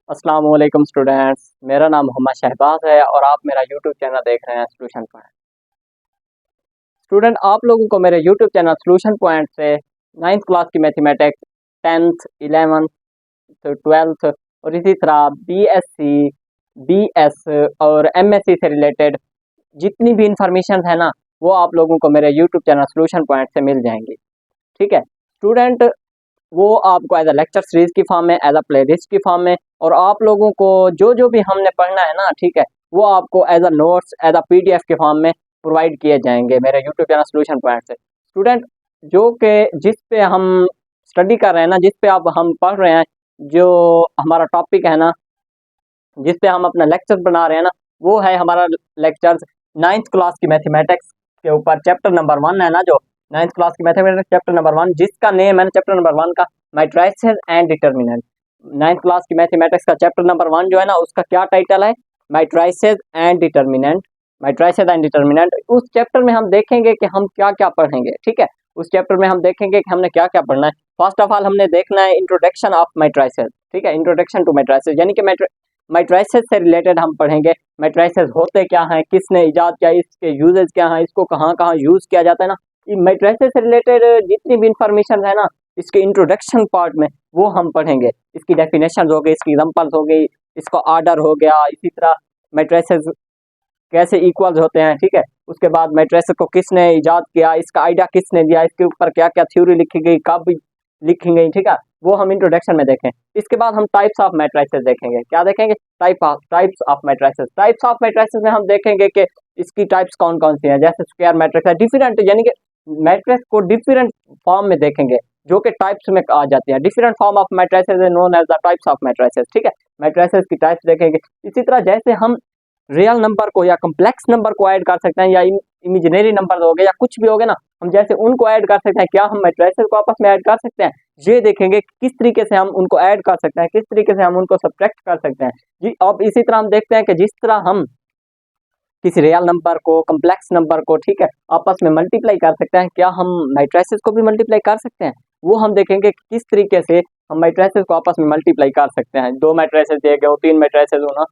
अस्सलाम वालेकुम स्टूडेंट्स। मेरा नाम मोहम्मद शहबाज है और आप मेरा यूट्यूब चैनल देख रहे हैं सॉल्यूशन पॉइंट। स्टूडेंट, आप लोगों को मेरे यूट्यूब चैनल सॉल्यूशन पॉइंट से नाइन्थ क्लास की मैथमेटिक्स, टेंथ, इलेवेंथ, ट्वेल्थ और इसी तरह बीएससी, बीएस और एमएससी से रिलेटेड जितनी भी इंफॉर्मेशन है ना, वो आप लोगों को मेरे यूट्यूब चैनल सॉल्यूशन पॉइंट से मिल जाएंगी। ठीक है स्टूडेंट, वो आपको एज अ लेक्चर सीरीज की फॉर्म में, एज अ प्ले लिस्ट की फॉर्म में, और आप लोगों को जो जो भी हमने पढ़ना है ना, ठीक है, वो आपको as a notes, as a PDF के फॉर्म में प्रोवाइड किए जाएंगे मेरे यूट्यूब चैनल सॉल्यूशन पॉइंट से। स्टूडेंट, जो कि जिस पे हम स्टडी कर रहे हैं ना, जिस पे अब हम पढ़ रहे हैं, जो हमारा टॉपिक है ना, जिस पे हम अपना लेक्चर बना रहे हैं ना, वो है हमारा लेक्चर नाइन्थ क्लास की मैथमेटिक्स के ऊपर। चैप्टर नंबर 1 है ना, जो नाइन्थ क्लास की मैथमेटिक्स चैप्टर नंबर 1, जिसका नेम है चैप्टर नंबर 1 का matrices and determinant. Ninth class की मैथमेटिक्स का चैप्टर नंबर 1 जो है ना, उसका क्या टाइटल है? Matrices and determinant. Matrices and determinant, उस चैप्टर में हम देखेंगे कि हम क्या क्या पढ़ेंगे। ठीक है, उस चैप्टर में हम देखेंगे कि हमने क्या क्या पढ़ना है। फर्स्ट ऑफ ऑल हमने देखना है इंट्रोडक्शन ऑफ मैट्रिसेस। ठीक है, इंट्रोडक्शन टू मैट्रिसेस, यानी कि मैट्रिसेस से रिलेटेड हम पढ़ेंगे। मैट्रिसेस होते क्या हैं, किसने इजाद किया, इसके यूजेस क्या हैं, इसको कहाँ कहाँ यूज किया जाता है ना, मैट्रिसेस से रिलेटेड जितनी भी इंफॉर्मेशन है ना, इसके इंट्रोडक्शन पार्ट में वो हम पढ़ेंगे। इसकी डेफिनेशन हो गई, इसकी एग्जांपल्स हो गई, इसका ऑर्डर हो गया, इसी तरह मैट्रिसेस कैसे इक्वल्स होते हैं। ठीक है, उसके बाद मैट्रिसेस को किसने इजाद किया, इसका आइडिया किसने दिया, इसके ऊपर क्या क्या थ्योरी लिखी गई, कब लिखी गई। ठीक है, वो हम इंट्रोडक्शन में देखें। इसके बाद हम टाइप्स ऑफ मैट्रिसेस देखेंगे। क्या देखेंगे? Types of matrices. Types of matrices में हम देखेंगे कि इसकी टाइप्स कौन कौन सी हैं। जैसे स्क्वायर मैट्रिक्स है, डिफरेंट, यानी कि मैट्रिक्स को डिफरेंट फॉर्म में देखेंगे, जो कि टाइप्स में आ जाती है। Different form of matrices is known as the types of matrices. ठीक है, मैट्रिसेस की टाइप्स देखेंगे। इसी तरह जैसे हम रियल नंबर को या कॉम्प्लेक्स नंबर को ऐड कर सकते हैं, या इमेजिनरी नंबर हो गए या कुछ भी हो गए ना, हम जैसे उनको ऐड कर सकते हैं। क्या हम मैट्रिसेस को आपस में ऐड कर सकते हैं? ये देखेंगे कि किस तरीके से हम उनको ऐड कर सकते हैं, किस तरीके से हम उनको सब्ट्रैक्ट कर सकते हैं जी। अब इसी तरह हम देखते हैं कि जिस तरह हम किसी रियल नंबर को, कॉम्प्लेक्स नंबर को, ठीक है, आपस में मल्टीप्लाई कर सकते हैं, क्या हम मैट्रिसेस को भी मल्टीप्लाई कर सकते हैं? वो हम देखेंगे कि किस तरीके से हम मैट्रिसेस को आपस में मल्टीप्लाई कर सकते हैं। 2 मैट्रिसेस दिए गए, 3 मैट्रिसेस होना,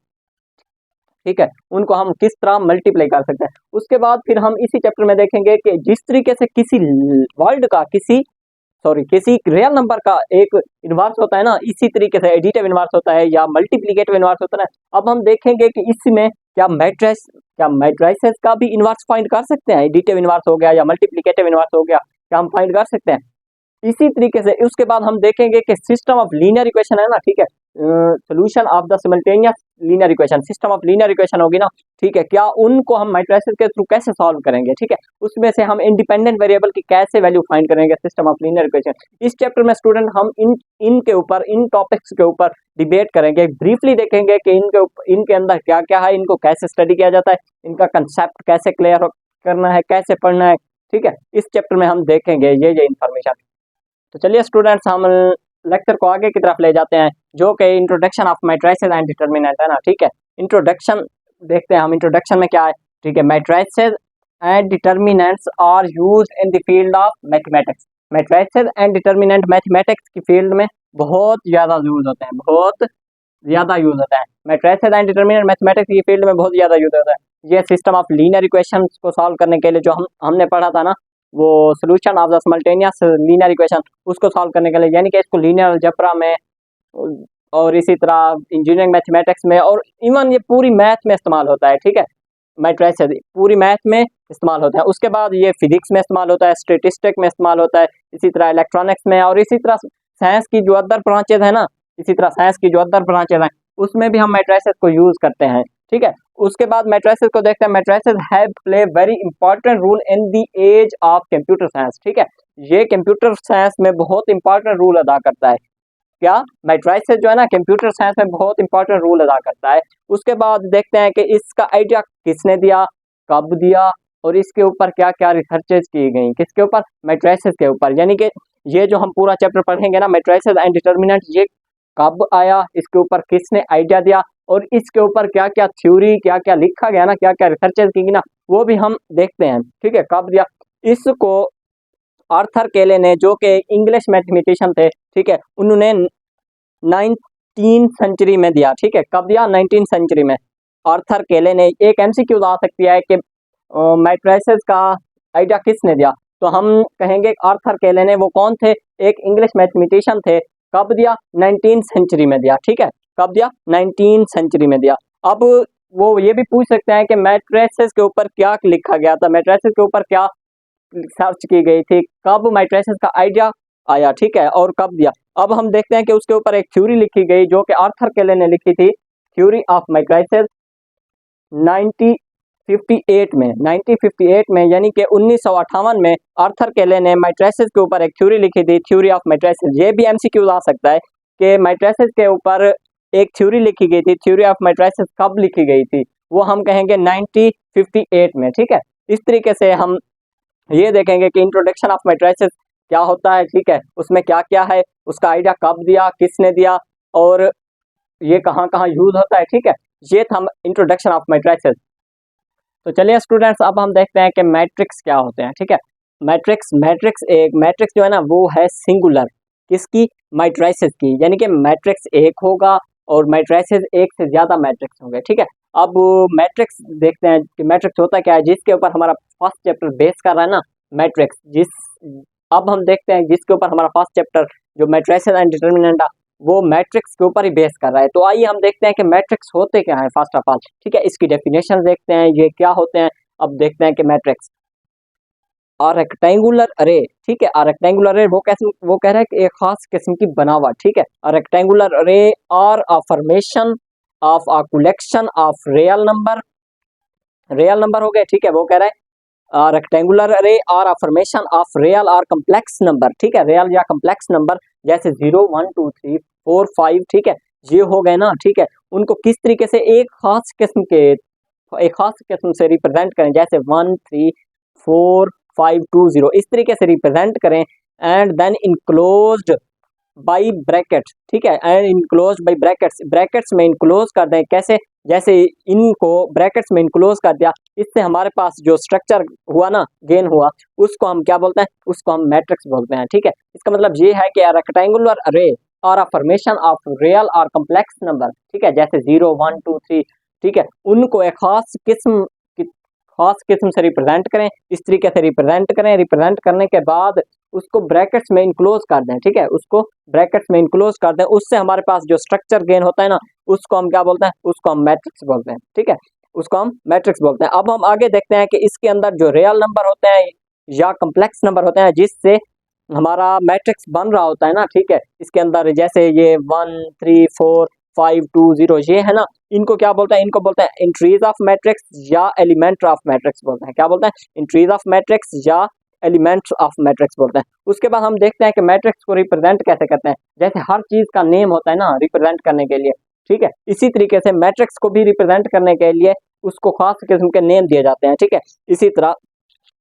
ठीक है, उनको हम किस तरह मल्टीप्लाई कर सकते हैं। उसके बाद फिर हम इसी चैप्टर में देखेंगे कि जिस तरीके से किसी वर्ल्ड का, किसी रियल नंबर का एक इनवर्स होता है ना, इसी तरीके से एडिटिव इनवर्स होता है या मल्टीप्लिकेटिव इनवर्स होता है। अब हम देखेंगे कि इसमें क्या मैट्रिसेस का भी इनवर्स फाइंड कर सकते हैं। एडिटिव इनवर्स हो गया या मल्टीप्लिकेटिव इनवर्स हो गया, क्या हम फाइंड कर सकते हैं? इसी तरीके से उसके बाद हम देखेंगे कि सिस्टम ऑफ लीनियर इक्वेशन है ना, ठीक है, solution of the simultaneous linear equation, system of linear equation होगी ना, ठीक है, क्या उनको हम मैट्रिसेस के थ्रू कैसे सॉल्व करेंगे। ठीक है, उसमें से हम इंडिपेंडेंट वेरिएबल की कैसे वैल्यू फाइंड करेंगे सिस्टम ऑफ लीनियर इक्वेशन। इस चैप्टर में स्टूडेंट हम इन टॉपिक्स के ऊपर डिबेट करेंगे, ब्रीफली देखेंगे कि इनके अंदर क्या क्या है, इनको कैसे स्टडी किया जाता है, इनका कंसेप्ट कैसे क्लियर करना है, कैसे पढ़ना है। ठीक है, इस चैप्टर में हम देखेंगे ये इन्फॉर्मेशन। तो चलिए स्टूडेंट्स, हम लेक्चर को आगे की तरफ ले जाते हैं, जो कि introduction of matrices and determinant है ना। ठीक है, इंट्रोडक्शन देखते हैं हम। इंट्रोडक्शन में क्या है? ठीक है, matrices and determinants are used in the field of mathematics. Matrices and determinant mathematics की फील्ड में बहुत ज़्यादा यूज होते हैं, बहुत ज़्यादा यूज होता है। मैट्रिसेस एंड डिटर्मिनेंट मैथमेटिक्स की फील्ड में बहुत ज़्यादा यूज होता है। ये सिस्टम ऑफ लीनियर इक्वेशंस को सॉल्व करने के लिए जो हमने पढ़ा था ना, वो solution of the simultaneous linear equation, उसको सॉल्व करने के लिए, यानी कि इसको लीनियर अलजेब्रा में और इसी तरह इंजीनियरिंग मैथमेटिक्स में और इवन ये पूरी मैथ में इस्तेमाल होता है। ठीक है, मैट्रिसेस पूरी मैथ में इस्तेमाल होता है। उसके बाद ये फिजिक्स में इस्तेमाल होता है, स्टेटिस्टिक में इस्तेमाल होता है, इसी तरह इलेक्ट्रॉनिक्स में, और इसी तरह साइंस की जो अदर ब्रांचेज है ना, इसी तरह साइंस की जो अदर ब्रांचेज हैं, उसमें भी हम मैट्रिसेस को यूज करते हैं। ठीक है, उसके बाद मैट्रिसेस को देखते हैं। Matrices have play very important role in the age of computer science. ठीक है, ये कंप्यूटर साइंस में बहुत इंपॉर्टेंट रोल अदा करता है। क्या मैट्रिसेस जो है ना, कंप्यूटर साइंस में बहुत इंपॉर्टेंट रोल अदा करता है। उसके बाद देखते हैं कि इसका आइडिया किसने दिया, कब दिया, और इसके ऊपर क्या क्या रिसर्चेज की गई, किसके ऊपर? मैट्रिसेस के ऊपर। यानी कि ये जो हम पूरा चैप्टर पढ़ेंगे ना, मैट्रिसेस एंड डिटर्मिनेंट, ये कब आया, इसके ऊपर किसने आइडिया दिया, और इसके ऊपर क्या क्या थ्योरी, क्या क्या लिखा गया ना, क्या क्या रिसर्चेज की गई ना, वो भी हम देखते हैं। ठीक है, कब दिया इसको? आर्थर केले ने, जो कि इंग्लिश मैथमेटिशियन थे, ठीक है, उन्होंने 9th 19 सेंचुरी में दिया, ठीक है। कब दिया? 19 सेंचुरी में। आर्थर केले ने। एक एमसीक्यू आ सकती है कि मैट्रिसेस का आइडिया किसने दिया, तो हम कहेंगे आर्थर केले ने। वो कौन थे? एक इंग्लिश मैथमेटिशियन थे। कब दिया? 19 सेंचुरी में दिया, ठीक है। कब दिया? 19 सेंचुरी में दिया। अब वो ये भी पूछ सकते हैं कि मैट्रिसेस के ऊपर क्या लिखा गया था, मैट्रिसेस के ऊपर क्या सर्च की गई थी, कब मैट्रिसेस का आइडिया आया, ठीक है, और कब दिया। अब हम देखते हैं कि उसके ऊपर एक थ्योरी लिखी गई जो कि आर्थर केले ने लिखी थी, थ्योरी ऑफ मैट्रिसेस 1958 में, यानी कि 1958 में आर्थर केले ने मैट्रिसेस के ऊपर एक थ्योरी लिखी थी, थ्योरी ऑफ मैट्रिसेस। ये भी एमसीक्यू आ सकता है कि मैट्रिसेस के ऊपर एक थ्योरी लिखी गई थी, थ्योरी ऑफ मैट्रिसेस कब लिखी गई थी, वो हम कहेंगे 1958 में, ठीक है। इस तरीके से हम ये देखेंगे कि इंट्रोडक्शन ऑफ मैट्रिसेस क्या होता है, ठीक है, उसमें क्या क्या है, उसका आइडिया कब दिया, किसने दिया, और ये कहाँ कहाँ यूज होता है, ठीक है। ये था इंट्रोडक्शन ऑफ मैट्रिसेस। तो चलिए स्टूडेंट्स, अब हम देखते हैं कि मैट्रिक्स क्या होते हैं, ठीक है। मैट्रिक्स जो है ना, वो है सिंगुलर, किसकी? मैट्रिसेस की, यानी कि मैट्रिक्स एक होगा और मैट्रिसेस एक से ज्यादा मैट्रिक्स होंगे, ठीक है। अब मैट्रिक्स देखते हैं कि मैट्रिक्स होता क्या है, जिसके ऊपर हमारा फर्स्ट चैप्टर बेस कर रहा है ना, मैट्रिक्स। अब हम देखते हैं जिसके ऊपर हमारा फर्स्ट चैप्टर जो मैट्रिसेस एंड डिटर्मिनेंट, वो मैट्रिक्स के ऊपर ही बेस कर रहा है। तो आइए हम देखते हैं कि मैट्रिक्स होते क्या है फर्स्ट ऑफ ऑल, ठीक है। इसकी डेफिनेशन देखते हैं, ये क्या होते हैं। अब देखते हैं कि मैट्रिक्स और रेक्टेंगुलर अरे, ठीक है। और रेक्टेंगुलर अरे वो कह रहा है कि एक खास किस्म की बनावट, ठीक है। और रेक्टेंगुलर अरे और a formation of a collection of real number हो गए, ठीक है। वो कह रहा है रेक्टेंगुलर अरे और अ फॉर्मेशन ऑफ रियल और कम्प्लेक्स नंबर, ठीक है, रियल या कम्प्लेक्स नंबर, जैसे 0 1 2 3 4 5, ठीक है, ये हो गए ना, ठीक है। उनको किस तरीके से एक खास किस्म से रिप्रेजेंट करें, जैसे 1 3 4 5 2 0, इस तरीके से रिप्रेजेंट करें। And then enclosed by brackets, ठीक है, एंड इनक्लोज्ड बाई ब्रैकेट्स में इनक्लोज कर दें। कैसे? जैसे इनको ब्रैकेट्स में इनक्लोज कर दिया, इससे हमारे पास जो स्ट्रक्चर हुआ ना, गेन हुआ, उसको हम क्या बोलते हैं? उसको हम मैट्रिक्स बोलते हैं, ठीक है। इसका मतलब ये है कि रेक्टेंगुलर अरे और अ फॉर्मेशन ऑफ रियल और कम्प्लेक्स नंबर, ठीक है, जैसे 0 1 2 3, ठीक है, उनको एक खास किस्म से रिप्रेजेंट करें, इस तरीके से रिप्रेजेंट करें। रिप्रेजेंट करने के बाद उसको ब्रैकेट्स में इनक्लोज कर दें, ठीक है, उसको ब्रैकेट्स में इनक्लोज कर दें। उससे हमारे पास जो स्ट्रक्चर गेन होता है ना, उसको हम क्या बोलते हैं? उसको हम मैट्रिक्स बोलते हैं, ठीक है, उसको हम मैट्रिक्स बोलते हैं। अब हम आगे देखते हैं कि इसके अंदर जो रियल नंबर होते हैं या कम्प्लेक्स नंबर होते हैं, जिससे हमारा मैट्रिक्स बन रहा होता है ना, ठीक है, इसके अंदर जैसे ये 1 3 4 5 2 0, ये है ना, इनको क्या बोलते हैं? इनको बोलते हैं एंट्रीज ऑफ मैट्रिक्स या एलिमेंट ऑफ मैट्रिक्स बोलते हैं। क्या बोलते हैं? एंट्रीज ऑफ मैट्रिक्स या एलिमेंट्स ऑफ मैट्रिक्स बोलते हैं। उसके बाद हम देखते हैं कि मैट्रिक्स को रिप्रेजेंट कैसे करते हैं। जैसे हर चीज का नेम होता है ना रिप्रेजेंट करने के लिए, ठीक है, इसी तरीके से मैट्रिक्स को भी रिप्रेजेंट करने के लिए उसको खास किस्म के नेम दिए जाते हैं, ठीक है। इसी तरह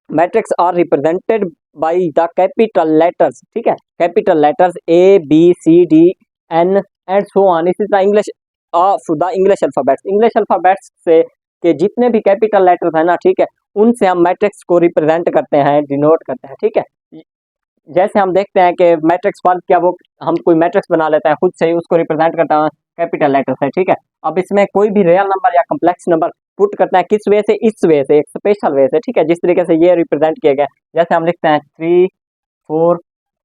matrix are represented by the capital letters, ठीक है, capital letters A B C D N and so on. इसी तरह इंग्लिश अल्फाबेट्स से के जितने भी कैपिटल लेटर्स है ना, ठीक है, उनसे हम मैट्रिक्स को रिप्रेजेंट करते हैं, डिनोट करते हैं, ठीक है। जैसे हम देखते हैं कि मैट्रिक्स फर्क क्या, वो हम कोई मैट्रिक्स बना लेते हैं खुद से ही, उसको रिप्रेजेंट करता है कैपिटल लेटर से, ठीक है। अब इसमें कोई भी रियल नंबर या कम्प्लेक्स नंबर पुट करता है, किस वे से? इस वे से, एक स्पेशल वे से, ठीक है, जिस तरीके से ये रिप्रेजेंट किया गया। जैसे हम लिखते हैं 3 4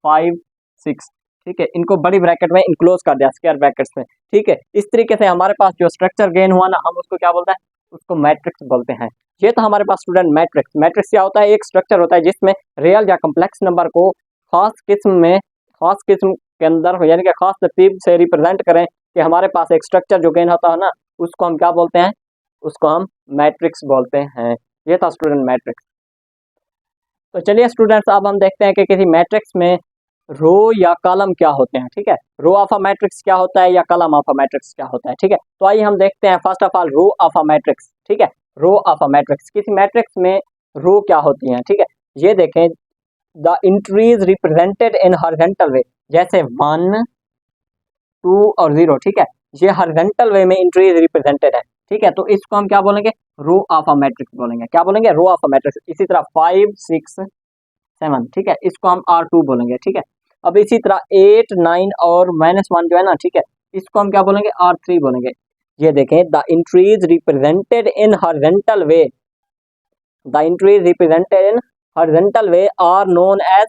5 6, ठीक है, इनको बड़ी ब्रैकेट में इनक्लोज कर दिया स्क्वायर ब्रैकेट्स में, ठीक है। इस तरीके से हमारे पास जो स्ट्रक्चर गेन हुआ ना, हम उसको क्या बोलते हैं? उसको मैट्रिक्स बोलते हैं। ये तो हमारे पास स्टूडेंट मैट्रिक्स क्या होता है? एक स्ट्रक्चर होता है जिसमें रियल या कम्प्लेक्स नंबर को खास किस्म के अंदर, यानी कि खास तरतीब से रिप्रेजेंट करें, कि हमारे पास एक स्ट्रक्चर जो गेन होता है ना, उसको हम क्या बोलते हैं? उसको हम मैट्रिक्स बोलते हैं। ये था स्टूडेंट मैट्रिक्स। तो चलिए स्टूडेंट्स, अब हम देखते हैं कि किसी मैट्रिक्स में रो या कॉलम क्या होते हैं, ठीक है। रो ऑफ अ मैट्रिक्स क्या होता है या कॉलम ऑफ अ मैट्रिक्स क्या होता है, ठीक है। तो आइए हम देखते हैं first of all row of a matrix, ठीक है। रो ऑफ अ मैट्रिक्स, किसी मैट्रिक्स में रो क्या होती हैं, ठीक है। ये देखें, the entries represented in horizontal way, जैसे 1 2 और 0, ठीक है, ये हॉरिजॉन्टल वे में एंट्रीज रिप्रेजेंटेड है, ठीक है। तो इसको हम क्या बोलेंगे? रो ऑफ अ मैट्रिक्स बोलेंगे। क्या बोलेंगे? Row of a matrix. इसी तरह 5 6 7, ठीक है, इसको हम R2 बोलेंगे, ठीक है। अब इसी तरह 8 9 और -1 जो है ना, ठीक है, इसको हम क्या बोलेंगे, R3 बोलेंगे। ये देखें, the entries represented in horizontal way, the entries represented in horizontal way are known as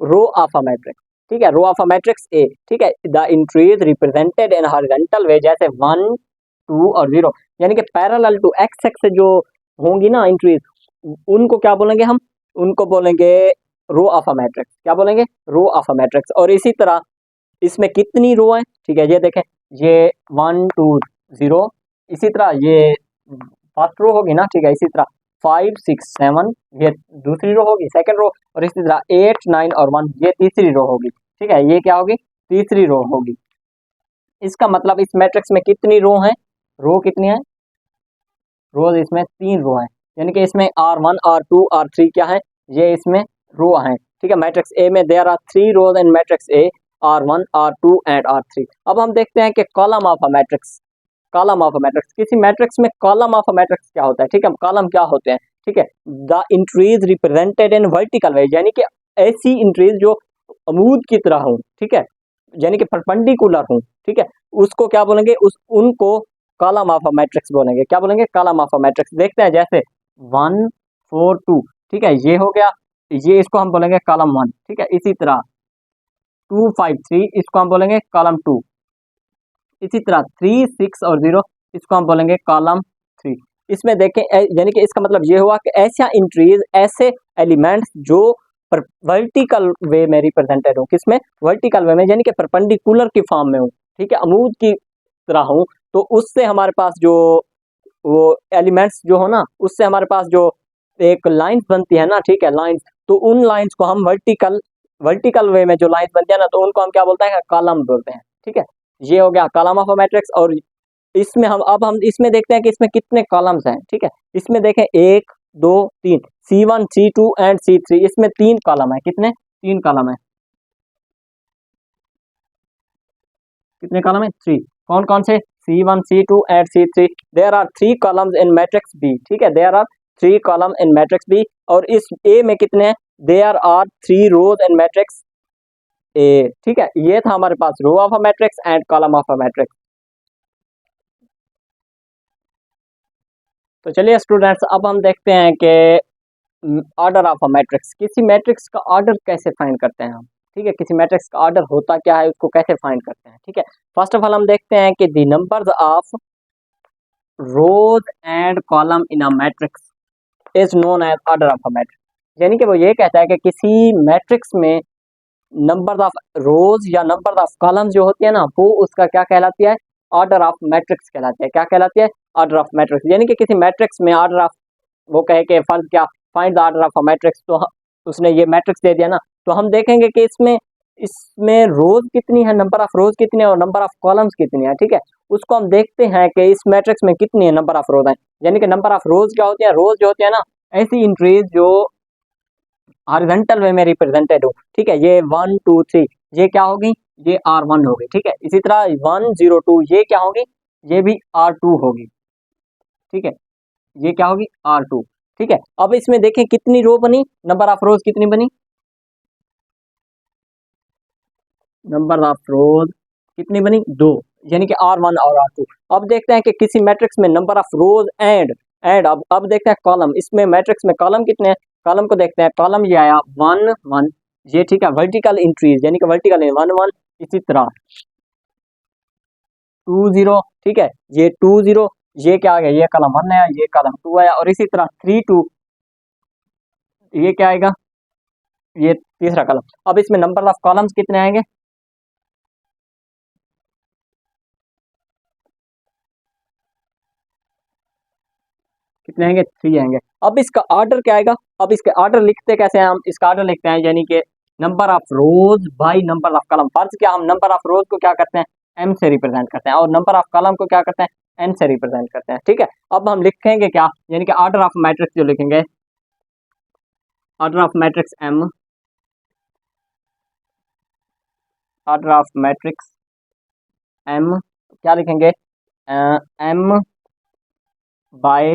row of a matrix. ठीक है, row of a matrix A. ठीक है, the entries represented in horizontal way, जैसे 1 2 और 0, यानी कि पैरेलल टू एक्स एक्स जो होंगी ना इंट्रीज, उनको क्या बोलेंगे हम, उनको बोलेंगे रो ऑफ अ मैट्रिक्स। क्या बोलेंगे, रो ऑफ अ मैट्रिक्स। और इसी तरह इसमें कितनी रो है, ठीक है, ये देखें, ये 1 2 0, इसी तरह ये फर्स्ट रो होगी ना, ठीक है, इसी तरह 5 6 7 ये दूसरी रो होगी, सेकंड रो, और इसी तरह 8 9 और 1 ये तीसरी रो होगी। ठीक है, ये क्या होगी, तीसरी रो होगी। इसका मतलब इस मैट्रिक्स में कितनी रो हैं, रो कितनी है, रोज इसमें 3 रो हैं, यानी कि इसमें R1 R2 R3 क्या है, ये इसमें रो हैं। ठीक है, मैट्रिक्स ए में there are 3 rows in matrix A, R1 R2 and R3। अब हम देखते हैं कि column of a matrix, column of a matrix, किसी मैट्रिक्स में कॉलम ऑफ अ मैट्रिक्स क्या होता है। ठीक है, कॉलम क्या होते हैं, ठीक है, the entries represented in vertical way, यानी कि ऐसी इंट्रीज जो अमूद की तरह हो, ठीक है, यानी कि परपेंडिकुलर हो, ठीक है, उसको क्या बोलेंगे, उस उनको कॉलम ऑफ अ मैट्रिक्स बोलेंगे। क्या बोलेंगे, कॉलम ऑफ अ मैट्रिक्स। देखते हैं, जैसे 1 4 2, ठीक है, ये हो गया, ये इसको हम बोलेंगे कॉलम 1। ठीक है, इसी तरह 2 5 3 इसको हम बोलेंगे कॉलम 2। इसी तरह 3 6 और 0 इसको हम बोलेंगे कॉलम 3। इसमें देखें, यानी कि इसका मतलब ये हुआ कि ऐसा इंट्रीज, ऐसे एलिमेंट्स जो वर्टिकल वे में रिप्रेजेंटेड हो, किसमें, वर्टिकल वे में, यानी कि परपेंडिकुलर की फॉर्म में हो, ठीक है, अमूद की तरह हो, तो उससे हमारे पास जो वो एलिमेंट्स जो हो ना, उससे हमारे पास जो एक लाइंस बनती है ना, ठीक है, लाइंस, तो उन लाइंस को हम वर्टिकल, वर्टिकल वे में जो लाइंस बनती है ना, तो उनको हम क्या बोलते हैं, कॉलम बोलते हैं। ठीक है, ये हो गया कॉलम ऑफ अ मैट्रिक्स। और इसमें हम इसमें देखते हैं कि इसमें कितने कॉलम्स हैं। ठीक है, इसमें देखें 1 2 3, C1 C2 एंड C3, इसमें 3 कॉलम है। कितने, 3 कॉलम है। कितने कॉलम है, 3। कौन कौन से, C1 C2 and C3। There are 3 columns in matrix B. ठीक है, there are 3 column in matrix B. और इस ए में कितने हैं, there are 3 rows in matrix A. ठीक है, ये था हमारे पास row of a matrix and column of a matrix. तो चलिए स्टूडेंट्स, अब हम देखते हैं कि ऑर्डर ऑफ अ मैट्रिक्स, किसी मैट्रिक्स का ऑर्डर कैसे फाइंड करते हैं हम। ठीक है, किसी मैट्रिक्स का ऑर्डर होता क्या है, उसको कैसे फाइंड करते हैं। ठीक है, फर्स्ट ऑफ ऑल हम देखते हैं कि the numbers of rows and column in a matrix is known as order of a matrix. यानी कि वो ये कहता है कि किसी मैट्रिक्स में नंबर ऑफ रोज या नंबर ऑफ कॉलम्स जो होती है ना, वो उसका क्या कहलाती है, ऑर्डर ऑफ मैट्रिक्स कहलाती है। क्या कहलाती है, ऑर्डर ऑफ मैट्रिक्स। यानी कि किसी मैट्रिक्स में ऑर्डर ऑफ, वो कहे कि फर्ज क्या, find the order of a matrix, तो उसने ये मैट्रिक्स दे दिया ना, तो हम देखेंगे कि इसमें इसमें रोज कितनी है, नंबर ऑफ रोज कितनी है, और नंबर ऑफ कॉलम्स कितनी है। ठीक है, उसको हम देखते हैं कि इस मैट्रिक्स में कितनी है नंबर ऑफ रोज है। यानी कि नंबर ऑफ रोज क्या होती है, रोज जो होती है ना, ऐसी इंट्रीज जो हॉरिजॉन्टल वे में रिप्रेजेंटेड हो। ठीक है, ये 1 2 3 ये क्या होगी, ये R1 होगी। ठीक है, इसी तरह 1 0 2 ये क्या होगी, ये भी R2 होगी। ठीक है, ये क्या होगी, R2। ठीक है, अब इसमें देखें कितनी रो बनी, नंबर ऑफ रोज कितनी बनी, नंबर ऑफ रोज कितनी बनी, 2, यानी कि R1 और R2। अब देखते हैं कि किसी मैट्रिक्स में नंबर ऑफ रोज एंड अब देखते हैं कॉलम, इसमें मैट्रिक्स में कॉलम कितने हैं, कॉलम को देखते हैं। कॉलम ये आया 1 1 ये, ठीक है, वर्टिकल इंक्रीज, यानी कि वर्टिकल 1 1। इसी तरह 2 0, ठीक है, ये 2 0 ये क्या आ गया, ये कॉलम 1 आया, ये कॉलम 2 आया। और इसी तरह 3 2 ये क्या आएगा, ये तीसरा कॉलम। अब इसमें नंबर ऑफ कॉलम्स कितने आएंगे, कितने आएंगे, 3 आएंगे। अब इसका ऑर्डर क्या आएगा, अब इसके ऑर्डर लिखते कैसे हैं हम, इसका ऑर्डर लिखते हैं यानी कि number of rows by number of column. फर्ज क्या, हम नंबर ऑफ रोज को क्या करते हैं, m से रिप्रेजेंट करते हैं, और नंबर ऑफ कॉलम को क्या करते हैं, n से रिप्रेजेंट करते हैं। ठीक है, अब हम लिखेंगे क्या, यानी कि ऑर्डर ऑफ मैट्रिक्स जो लिखेंगे, order of matrix m, order of matrix m क्या लिखेंगे, m बाय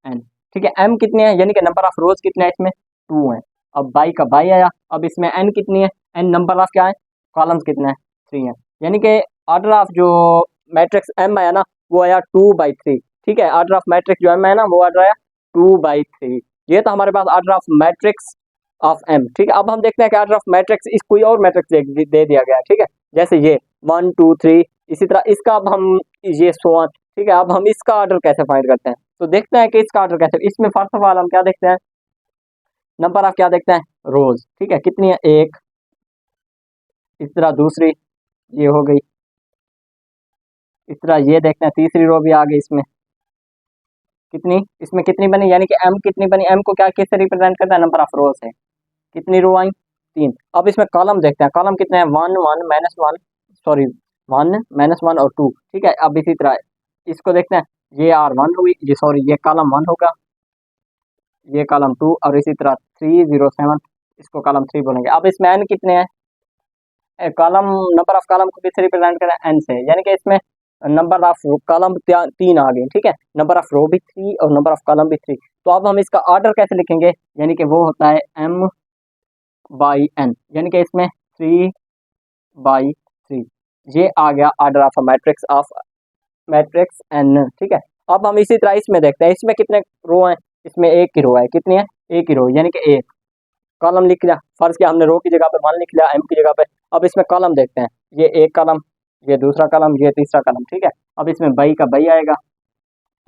n। ठीक है, m कितने हैं, यानी कि नंबर ऑफ रोज कितने हैं, इसमें 2 हैं। अब बाई का बाई आया, अब इसमें n कितनी है, n नंबर ऑफ क्या है, कॉलम्स कितने हैं, 3 है। यानी कि ऑर्डर ऑफ जो मैट्रिक्स एम आया ना वो आया 2/3, ठीक है। ऑर्डर ऑफ मैट्रिक्स जो एम है ना वो ऑर्डर आया 2/3। ये तो हमारे पास order of matrix of M, ठीक है। अब हम देखते हैं कि ऑर्डर ऑफ मैट्रिक्स इस कोई और मैट्रिक्स दे दिया गया है, ठीक है। जैसे ये 1 2 3, इसी तरह इसका अब हम ये सो ऑन, ठीक है। अब हम इसका ऑर्डर कैसे फाइंड करते हैं, तो देखते हैं कि इसका ऑर्डर कैसे। इसमें फर्स्ट ऑफ ऑल हम क्या देखते हैं, नंबर ऑफ क्या देखते हैं, रोज, ठीक है। कितनी है, एक। इस तरह दूसरी ये हो गई, इस तरह ये देखते हैं तीसरी रो भी आ गई। इसमें कितनी, इसमें कितनी बनी, यानी कि एम कितनी बनी, एम को क्या किससे रिप्रेजेंट करता है, नंबर ऑफ रोज है। कितनी रो आई, 3। अब इसमें कॉलम देखते हैं, कॉलम कितने हैं, 1 1 -1, सॉरी 1 -1 और 2, ठीक है। अब इसी तरह इसको देखते हैं, ये R1 हुई, ये सॉरी ये कॉलम 1 होगा, ये कॉलम 2, और इसी तरह 3 0 7, इसको कॉलम 3 बोलेंगे। अब इसमें एन कितने हैं, कॉलम नंबर ऑफ कॉलम को किससे रिप्रेजेंट करें, एन से, यानी कि इसमें नंबर ऑफ कॉलम 3 आ गए, ठीक है। नंबर ऑफ रो भी 3 और नंबर ऑफ कॉलम भी 3। तो अब हम इसका ऑर्डर कैसे लिखेंगे, यानी कि वो होता है m/n, यानी कि इसमें 3/3, ये आ गया ऑर्डर ऑफ मैट्रिक्स n, ठीक है। अब हम इसी तरह इसमें देखते हैं, इसमें कितने रो हैं, इसमें एक ही रो है, कितनी है, एक ही रो, यानी कि एक। कॉलम लिख लिया, फर्ज किया हमने रो की जगह पे 1 लिख लिया, एम की जगह पे। अब इसमें कॉलम देखते हैं, ये एक कॉलम, ये दूसरा कॉलम, ये तीसरा कॉलम, ठीक है। अब इसमें बई का बई आएगा,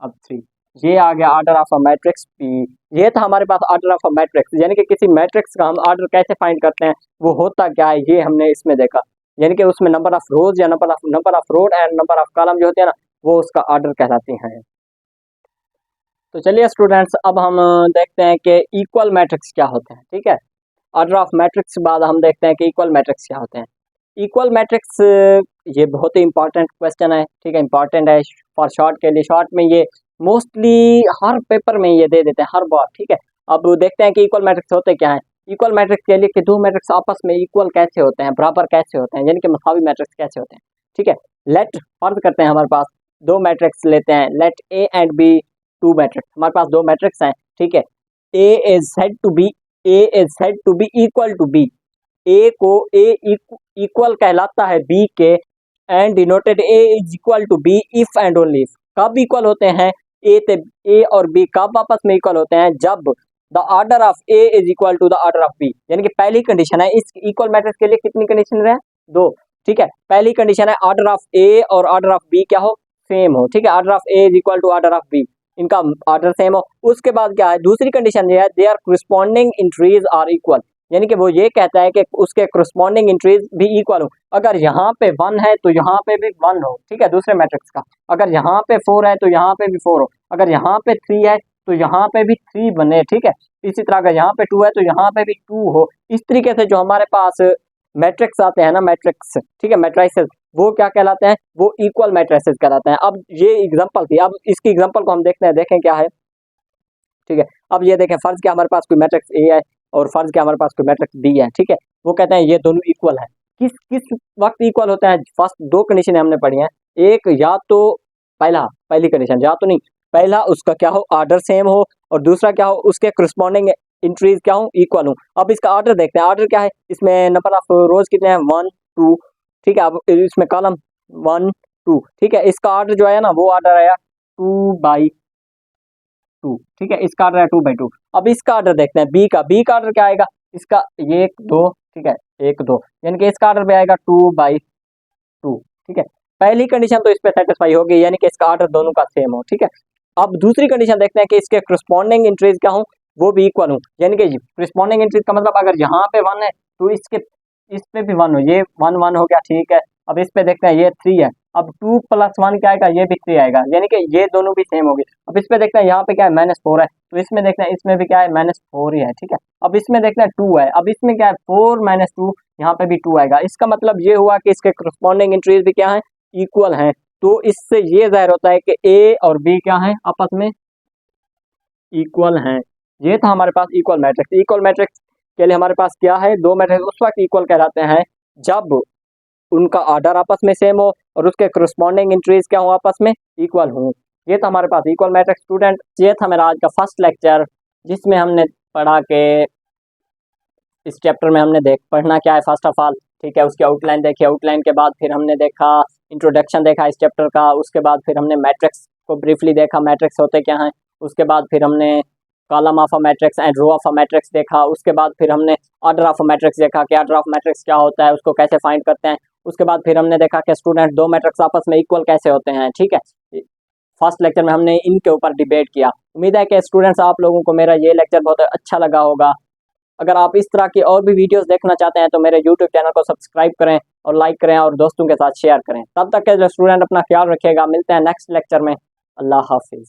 अब 3, ये आ गया order of a matrix P. ये था हमारे पास ऑर्डर ऑफ अ मैट्रिक्स, यानी कि किसी मैट्रिक्स का हम ऑर्डर कैसे फाइंड करते हैं, वो होता क्या है, ये हमने इसमें देखा। यानी कि उसमें नंबर ऑफ रोज या number of road and number of column जो होते हैं ना, वो उसका ऑर्डर कहलाते हैं। तो चलिए स्टूडेंट्स, अब हम देखते हैं कि इक्वल मैट्रिक्स क्या होते हैं, ठीक है। ऑर्डर ऑफ मैट्रिक्स के बाद हम देखते हैं कि इक्वल मैट्रिक्स क्या होते हैं। इक्वल मैट्रिक्स ये बहुत ही इंपॉर्टेंट क्वेश्चन है, ठीक है, इंपॉर्टेंट है फॉर शॉर्ट के लिए। शॉर्ट में ये मोस्टली हर पेपर में ये दे देते हैं हर बार, ठीक है। अब देखते हैं कि इक्वल मैट्रिक्स होते क्या है। इक्वल मैट्रिक्स के लिए कि दो मैट्रिक्स आपस में इक्वल कैसे होते हैं, बराबर कैसे होते हैं, यानी कि मसावी मैट्रिक्स कैसे होते हैं, ठीक है। लेट फर्ज करते हैं हमारे पास दो मैट्रिक्स लेते हैं, let A and B two matrix, हमारे पास दो मैट्रिक्स हैं, ठीक है। A is said to B A is said to be equal to B, A को ए इक्वल कहलाता है बी के, and denoted A is equal to B if and only if. कब इक्वल होते हैं, ए और बी कब आपस में इक्वल होते हैं, जब the order of A is equal to the order of B, यानी कि पहली कंडीशन है इस इक्वल मैट्रिक्स के लिए। कितनी कंडीशन है, दो, ठीक है। पहली कंडीशन है ऑर्डर ऑफ ए और ऑर्डर ऑफ बी क्या हो, सेम हो, ठीक है। Order of A is equal to order of B, इनका ऑर्डर सेम हो। उसके बाद क्या है, दूसरी कंडीशन ये है, they are corresponding entries are equal, यानी कि वो ये कहता है कि उसके करस्पॉन्डिंग इंट्रीज भी इक्वल हो। अगर यहाँ पे 1 है तो यहाँ पे भी 1 हो, ठीक है, दूसरे मैट्रिक्स का। अगर यहाँ पे 4 है तो यहाँ पे भी 4 हो। अगर यहाँ पे 3 है तो यहाँ पे भी 3 बने, ठीक है। इसी तरह अगर यहाँ पे 2 है तो यहाँ पे भी 2 हो। इस तरीके से जो हमारे पास मैट्रिक्स आते हैं ना, मैट्रिक्स, ठीक है, मैट्रिसेस, वो क्या कहलाते हैं, वो इक्वल मैट्रिसेस कहलाते हैं। अब ये एग्जांपल थी, अब इसकी एग्जांपल को हम देखते हैं, देखें क्या है, ठीक है। अब ये देखें, फर्ज क्या हमारे पास कोई मैट्रिक्स ए है और फर्ज क्या हमारे पास कोई मैट्रिक्स बी है, ठीक है। वो कहते हैं ये दोनों इक्वल है। किस किस वक्त इक्वल होते हैं, फर्स्ट दो कंडीशन हमने पढ़ी हैं। एक, या तो पहली कंडीशन, या तो नहीं, पहला उसका क्या हो, ऑर्डर सेम हो, और दूसरा क्या हो, उसके करस्पॉन्डिंग इंट्रीज क्या हो, इक्वल हो। अब इसका ऑर्डर देखते हैं, ऑर्डर क्या है, इसमें नंबर ऑफ रोज कितने हैं, 1 2, ठीक है। अब इसमें कॉलम 1 2, ठीक है। इसका ऑर्डर जो है ना, वो ऑर्डर आया 2/2, ठीक है। इसका ऑर्डर है 2/2। अब इसका ऑर्डर देखते हैं, बी का ऑर्डर क्या आएगा, इसका 1 2, ठीक है, 1 2, यानी कि इसका ऑर्डर भी आएगा 2/2, ठीक है। पहली कंडीशन तो इस पे सेटिस्फाई होगी, यानी कि इसका ऑर्डर दोनों का सेम हो, ठीक है। अब दूसरी कंडीशन देखते हैं कि इसके करस्पॉन्डिंग इंट्रीज क्या हो, वो भी इक्वल हो, यानी कि करस्पॉन्डिंग इंट्रीज का मतलब अगर यहाँ पे 1 है तो इसके इस पे भी 1 हो, ये 1 1 हो गया, ठीक है। अब इस पे देखते हैं, ये 3 है, अब 2 + 1 क्या आएगा, ये भी 3 आएगा, यानी कि ये दोनों भी सेम हो गए। अब इस पे देखते हैं, यहाँ पे क्या है, -4 है, तो इसमें देखते हैं, इसमें भी क्या है, -4 ही है, ठीक है। अब इसमें देखते हैं 2 है, अब इसमें क्या है, 4 - 2, यहाँ पे भी 2 आएगा। इसका मतलब ये हुआ कि इसके करस्पॉन्डिंग इंट्रीज भी क्या है, इक्वल हैं। तो इससे ये जाहिर होता है कि ए और बी क्या है, आपस में इक्वल हैं। ये था हमारे पास इक्वल मैट्रिक्स। इक्वल मैट्रिक्स के लिए हमारे पास क्या है, दो मैट्रिक्स उस वक्त इक्वल कहलाते हैं जब उनका ऑर्डर आपस में सेम हो और उसके करस्पॉन्डिंग इंट्रीज क्या हो, आपस में इक्वल हो। ये था हमारे पास इक्वल मैट्रिक्स। स्टूडेंट, ये था मेरा आज का फर्स्ट लेक्चर, जिसमें हमने पढ़ा के इस चैप्टर में हमने पढ़ना क्या है फर्स्ट ऑफ ऑल, ठीक है। उसकी आउटलाइन देखी, आउटलाइन के बाद फिर हमने देखा इंट्रोडक्शन देखा इस चैप्टर का। उसके बाद फिर हमने मैट्रिक्स को ब्रीफली देखा, मैट्रिक्स होते क्या हैं। उसके बाद फिर हमने column of a matrix and row of a matrix देखा। उसके बाद फिर हमने ऑर्डर ऑफ अ मैट्रिक्स देखा कि ऑर्डर ऑफ मैट्रिक्स क्या होता है, उसको कैसे फाइंड करते हैं। उसके बाद फिर हमने देखा कि स्टूडेंट दो मैट्रिक्स आपस में इक्वल कैसे होते हैं। ठीक है, फर्स्ट लेक्चर में हमने इनके ऊपर डिबेट किया। उम्मीद है कि स्टूडेंट्स आप लोगों को मेरा ये लेक्चर बहुत अच्छा लगा होगा। अगर आप इस तरह की और भी वीडियोस देखना चाहते हैं तो मेरे यूट्यूब चैनल को सब्सक्राइब करें और लाइक करें और दोस्तों के साथ शेयर करें। तब तक के स्टूडेंट अपना ख्याल रखिएगा। मिलते हैं नेक्स्ट लेक्चर में। अल्लाह हाफिज़।